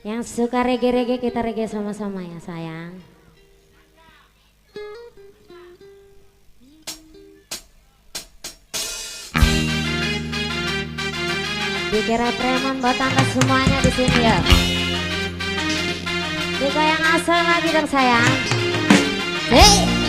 Yang suka reggae-reggae kita reggae sama-sama ya sayang. Dikira preman buat anda semuanya di sini ya. Juga yang asal lagi dong sayang. Hey.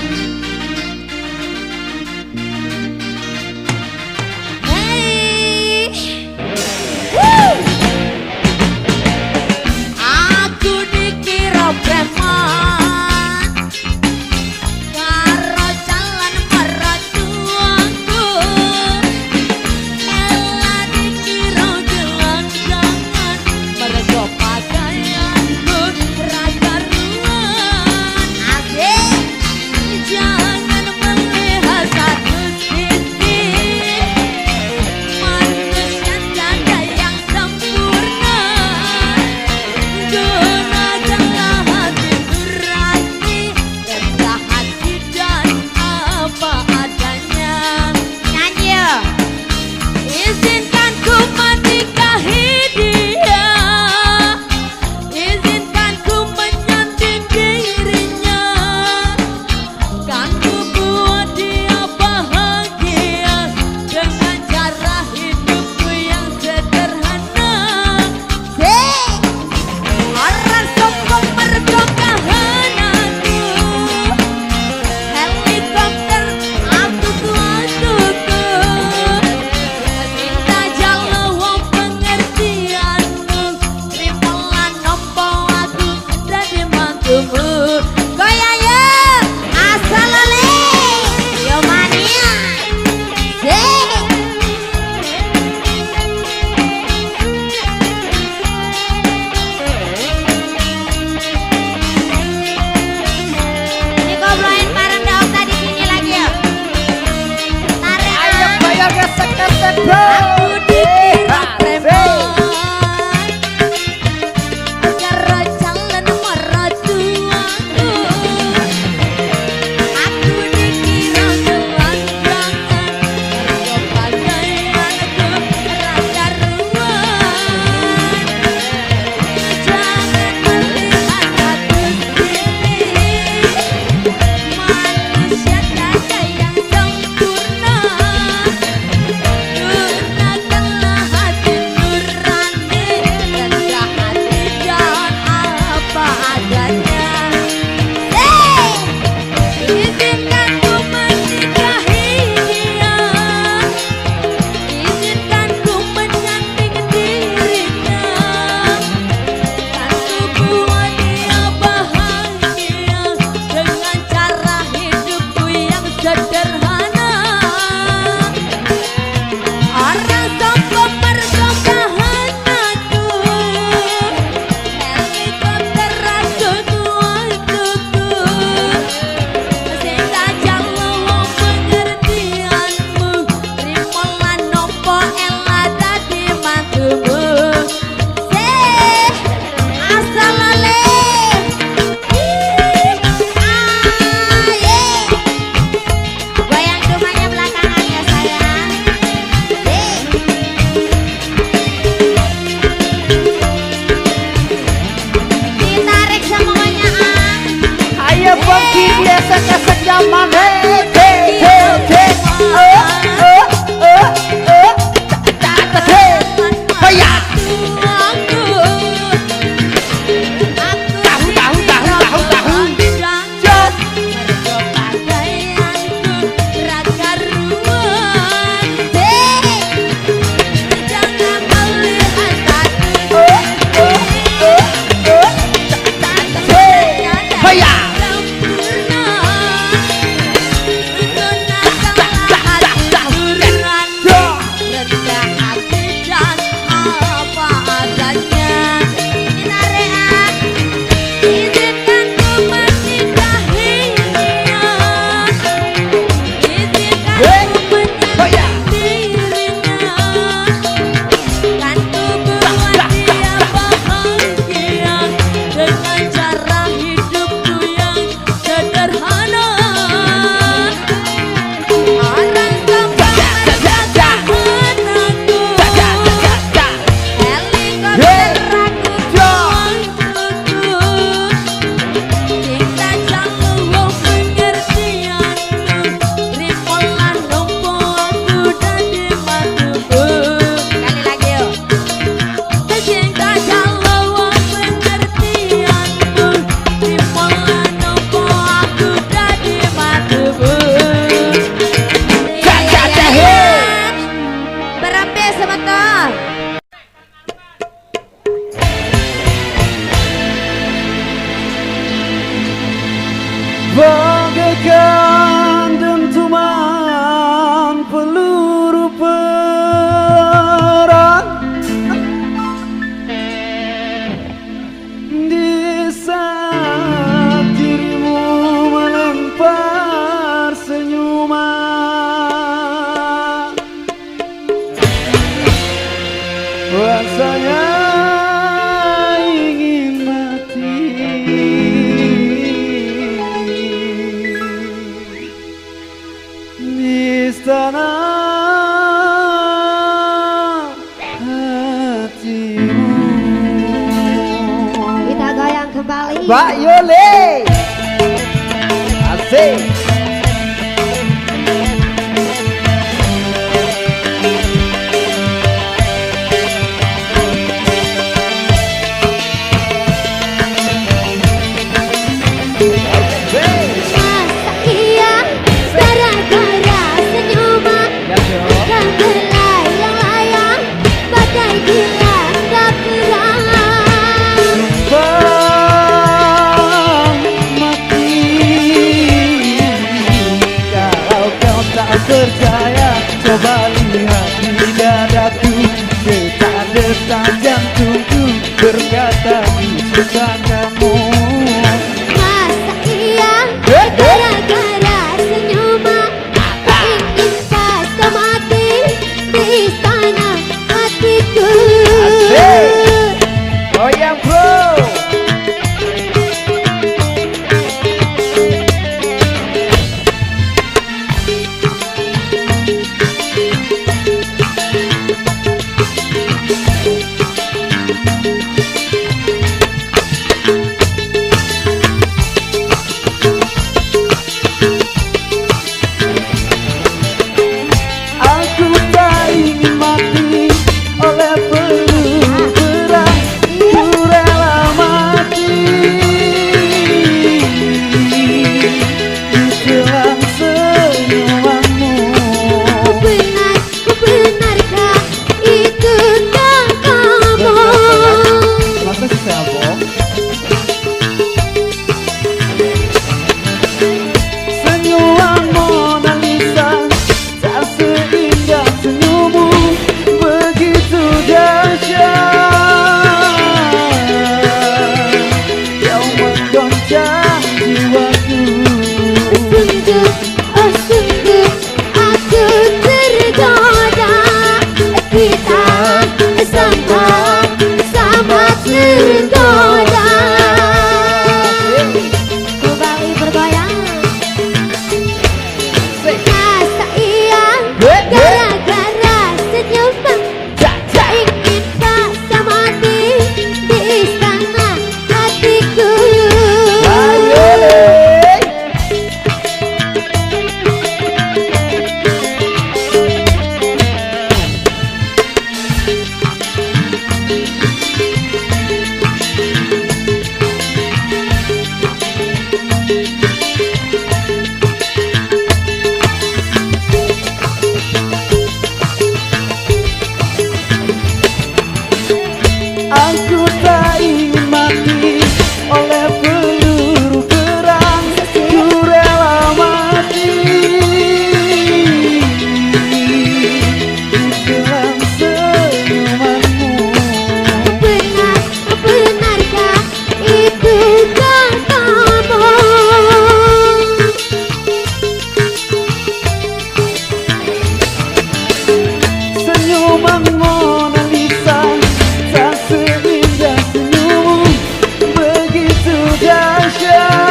istana hatimu. Kita goyang kembali. Mbak Yole, asik. Percaya, coba lihat di dadaku, detak-detak jantungku berkata ku suka kamu. Masa iya gara-gara senyuman tak ingin pas kau mati di istana hatiku. Asik. Goyang bro. Aku tak ingin mati oleh peluru perang, ku rela mati di dalam senyumanmu. Benarkah itu katamu? Senyuman Mona Lisa tak seindah senyummu, begitu dahsyat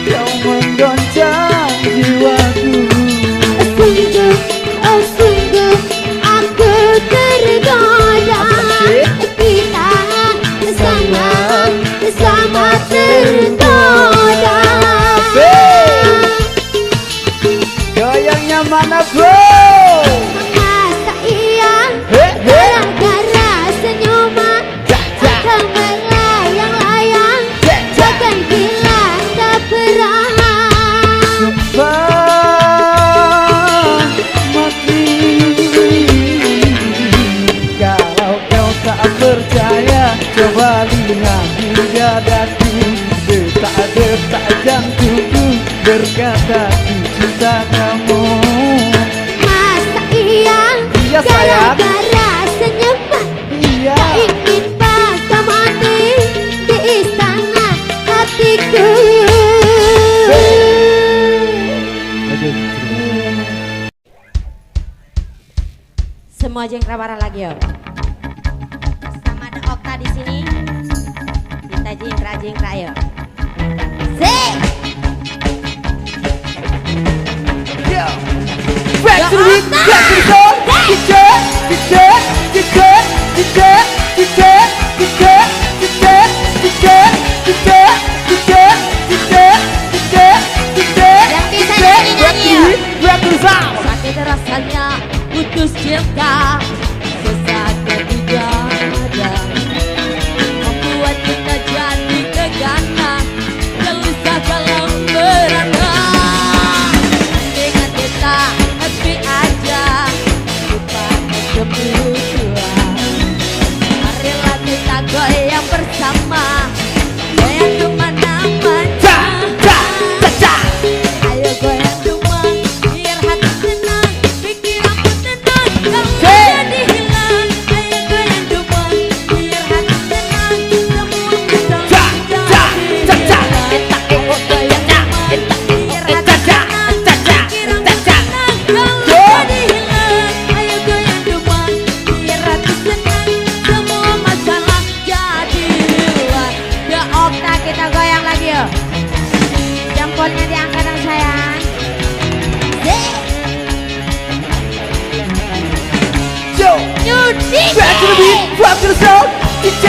kau menggoncang jiwaku. Sungguh aku tergoda, kita sama tergoda. Goyangnya mana bro? Masa iya gara-gara senyuman akan melayang-layang bagai gila keperangan. Mati kalau kau tak percaya, coba lihat di dadaku, detak-detak jantungku berkata ku cinta kamu. Masa iya sayang. gara-gara senyuman Iya. tak ingin pas kau mati di istana hatiku. Semua jengkra lagi yo. Sama ada Okta di sini. Kita jengkra yo. Sik. Yang bisa nyanyi yuk. Sakit rasanya putus cinta, sesaknya tidak ada, membuat kita jadi gegana, gelisah dalam berada. Dengan kita happy aja, lupakan kebutuhan. Marilah kita goyang bersama, goyang kemana-mana. Ayo goyang cuma biar hati tenang, pikiran pun tenang, kalau jadi hilang. Ayo goyang cuma biar hati tenang, semua bisa jadi hilang. Ayo goyang cuma biar hati tenang, pikiran pun tenang, kalau jadi hilang. Ayo goyang cuma biar hati tenang, semua masalah jadi hilang. Ya Okta, kita goyang lagi yuk. Jempolnya diangkat dong sayang. Nyudi. Back to the beat, rock to the soul, DJ,